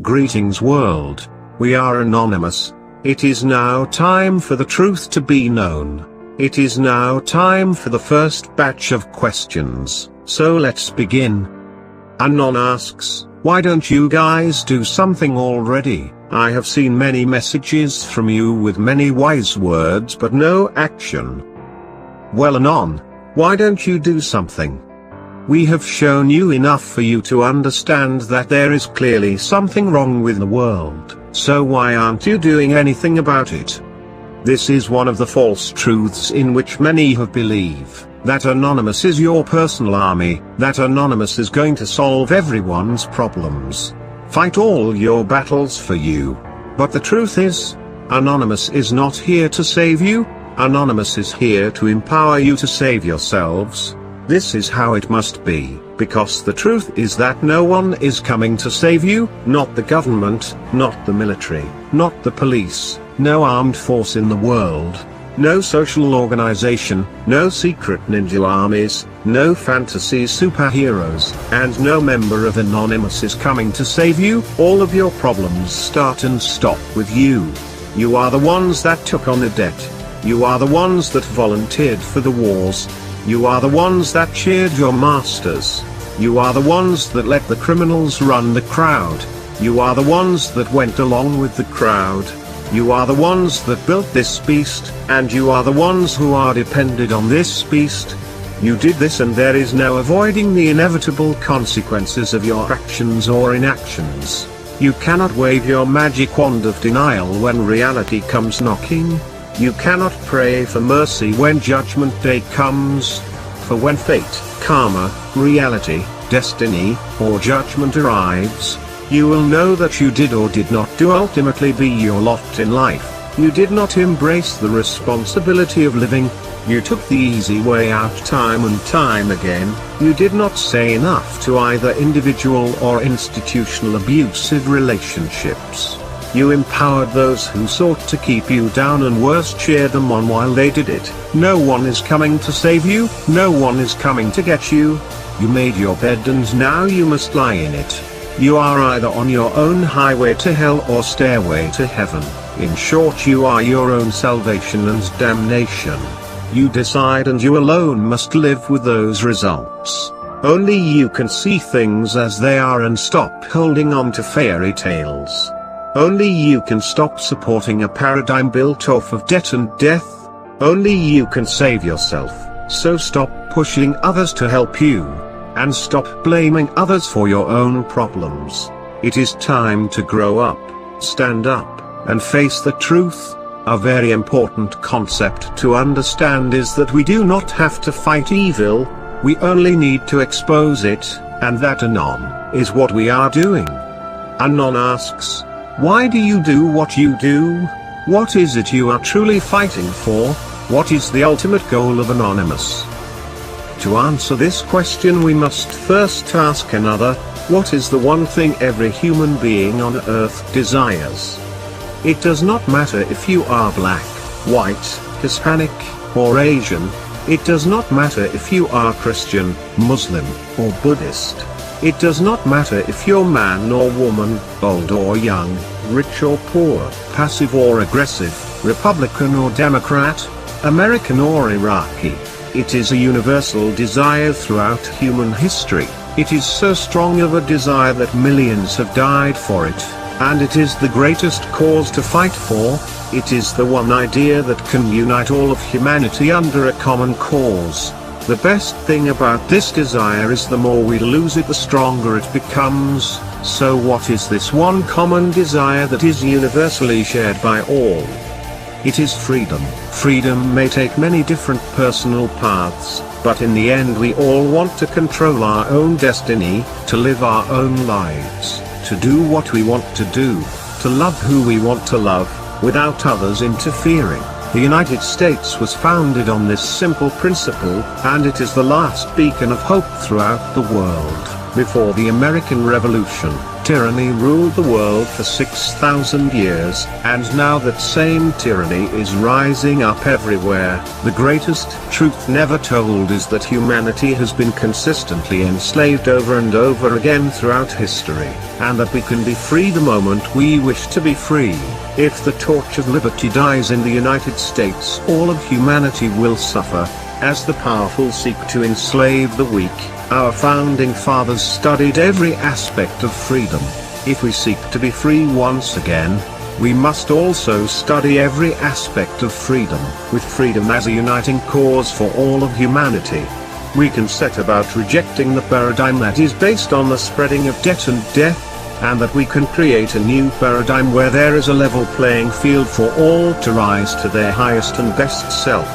Greetings world. We are Anonymous. It is now time for the truth to be known. It is now time for the first batch of questions, so let's begin. Anon asks, why don't you guys do something already? I have seen many messages from you with many wise words but no action. Well Anon, why don't you do something? We have shown you enough for you to understand that there is clearly something wrong with the world, so why aren't you doing anything about it? This is one of the false truths in which many have believed, that Anonymous is your personal army, that Anonymous is going to solve everyone's problems, fight all your battles for you. But the truth is, Anonymous is not here to save you, Anonymous is here to empower you to save yourselves. This is how it must be, because the truth is that no one is coming to save you, not the government, not the military, not the police, no armed force in the world, no social organization, no secret ninja armies, no fantasy superheroes, and no member of Anonymous is coming to save you. All of your problems start and stop with you. You are the ones that took on the debt. You are the ones that volunteered for the wars. You are the ones that cheered your masters. You are the ones that let the criminals run the crowd. You are the ones that went along with the crowd. You are the ones that built this beast, and you are the ones who are dependent on this beast. You did this and there is no avoiding the inevitable consequences of your actions or inactions. You cannot wave your magic wand of denial when reality comes knocking. You cannot pray for mercy when judgment day comes. For when fate, karma, reality, destiny, or judgment arrives, you will know that you did or did not do ultimately be your lot in life. You did not embrace the responsibility of living. You took the easy way out time and time again. You did not say enough to either individual or institutional abusive relationships. You empowered those who sought to keep you down and worse cheered them on while they did it. No one is coming to save you, no one is coming to get you. You made your bed and now you must lie in it. You are either on your own highway to hell or stairway to heaven. In short, you are your own salvation and damnation. You decide and you alone must live with those results. Only you can see things as they are and stop holding on to fairy tales. Only you can stop supporting a paradigm built off of debt and death. Only you can save yourself, so stop pushing others to help you. And stop blaming others for your own problems. It is time to grow up, stand up, and face the truth. A very important concept to understand is that we do not have to fight evil, we only need to expose it, and that Anon is what we are doing. Anon asks, why do you do what you do? What is it you are truly fighting for? What is the ultimate goal of Anonymous? To answer this question we must first ask another, what is the one thing every human being on earth desires? It does not matter if you are black, white, Hispanic, or Asian. It does not matter if you are Christian, Muslim, or Buddhist. It does not matter if you're man or woman, old or young, rich or poor, passive or aggressive, Republican or Democrat, American or Iraqi. It is a universal desire throughout human history. It is so strong of a desire that millions have died for it, and it is the greatest cause to fight for. It is the one idea that can unite all of humanity under a common cause. The best thing about this desire is the more we lose it, the stronger it becomes. So what is this one common desire that is universally shared by all? It is freedom. Freedom may take many different personal paths, but in the end we all want to control our own destiny, to live our own lives, to do what we want to do, to love who we want to love, without others interfering. The United States was founded on this simple principle, and it is the last beacon of hope throughout the world. Before the American Revolution, tyranny ruled the world for 6,000 years, and now that same tyranny is rising up everywhere. The greatest truth never told is that humanity has been consistently enslaved over and over again throughout history, and that we can be free the moment we wish to be free. If the torch of liberty dies in the United States, all of humanity will suffer, as the powerful seek to enslave the weak. Our founding fathers studied every aspect of freedom. If we seek to be free once again, we must also study every aspect of freedom, with freedom as a uniting cause for all of humanity. We can set about rejecting the paradigm that is based on the spreading of debt and death, and that we can create a new paradigm where there is a level playing field for all to rise to their highest and best self.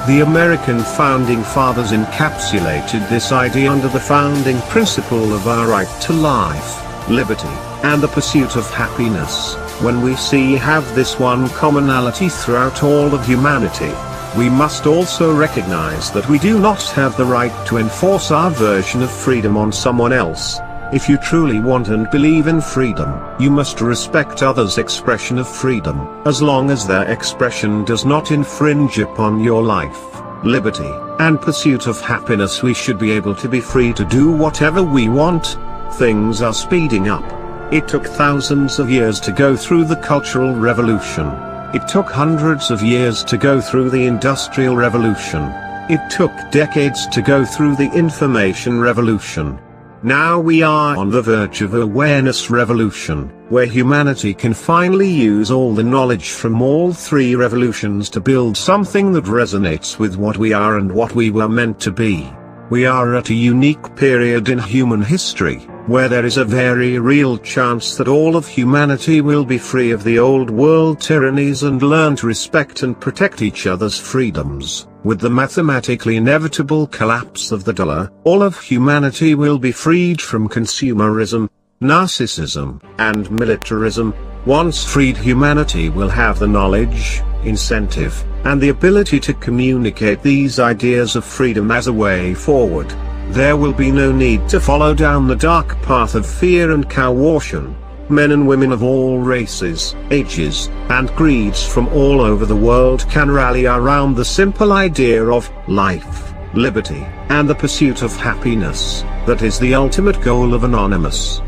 The American founding fathers encapsulated this idea under the founding principle of our right to life, liberty, and the pursuit of happiness. When we have this one commonality throughout all of humanity, we must also recognize that we do not have the right to enforce our version of freedom on someone else. If you truly want and believe in freedom, you must respect others' expression of freedom, as long as their expression does not infringe upon your life, liberty, and pursuit of happiness. We should be able to be free to do whatever we want. Things are speeding up. It took thousands of years to go through the Cultural Revolution. It took hundreds of years to go through the Industrial Revolution. It took decades to go through the Information Revolution. Now we are on the verge of awareness revolution, where humanity can finally use all the knowledge from all three revolutions to build something that resonates with what we are and what we were meant to be. We are at a unique period in human history, where there is a very real chance that all of humanity will be free of the old world tyrannies and learn to respect and protect each other's freedoms. With the mathematically inevitable collapse of the dollar, all of humanity will be freed from consumerism, narcissism, and militarism. Once freed, humanity will have the knowledge, incentive, and the ability to communicate these ideas of freedom as a way forward. There will be no need to follow down the dark path of fear and coercion. Men and women of all races, ages, and creeds from all over the world can rally around the simple idea of life, liberty, and the pursuit of happiness. That is the ultimate goal of Anonymous.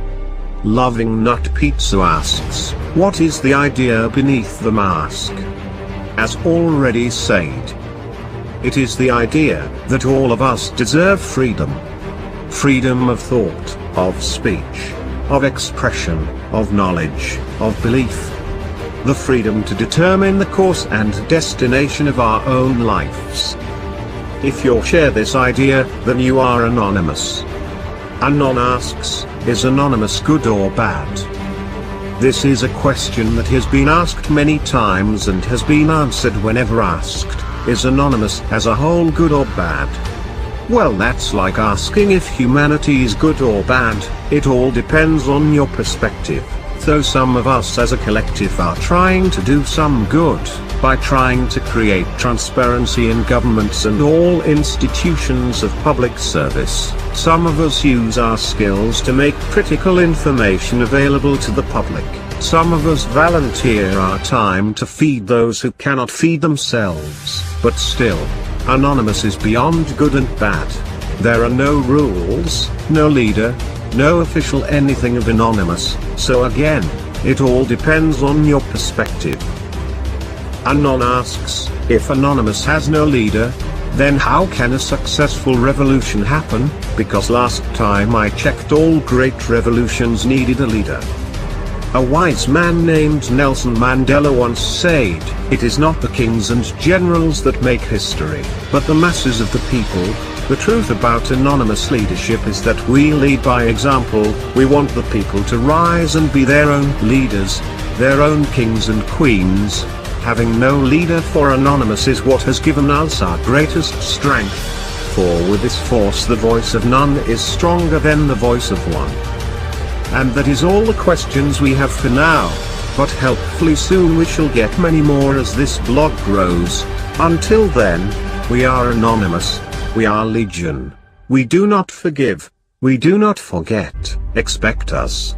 Loving Nut Pizza asks, what is the idea beneath the mask? As already said, it is the idea that all of us deserve freedom. Freedom of thought, of speech, of expression, of knowledge, of belief. The freedom to determine the course and destination of our own lives. If you share this idea, then you are Anonymous. Anon asks, is Anonymous good or bad? This is a question that has been asked many times and has been answered whenever asked, is Anonymous as a whole good or bad? Well, that's like asking if humanity is good or bad. It all depends on your perspective. Though some of us as a collective are trying to do some good, by trying to create transparency in governments and all institutions of public service, some of us use our skills to make critical information available to the public. Some of us volunteer our time to feed those who cannot feed themselves. But still, Anonymous is beyond good and bad. There are no rules, no leader, no official anything of Anonymous, so again, it all depends on your perspective. Anon asks, if Anonymous has no leader, then how can a successful revolution happen? Because last time I checked, all great revolutions needed a leader. A wise man named Nelson Mandela once said, it is not the kings and generals that make history, but the masses of the people. The truth about Anonymous leadership is that we lead by example. We want the people to rise and be their own leaders, their own kings and queens. Having no leader for Anonymous is what has given us our greatest strength. For with this force the voice of none is stronger than the voice of one. And that is all the questions we have for now, but hopefully soon we shall get many more as this blog grows. Until then, we are Anonymous, we are Legion. We do not forgive, we do not forget. Expect us.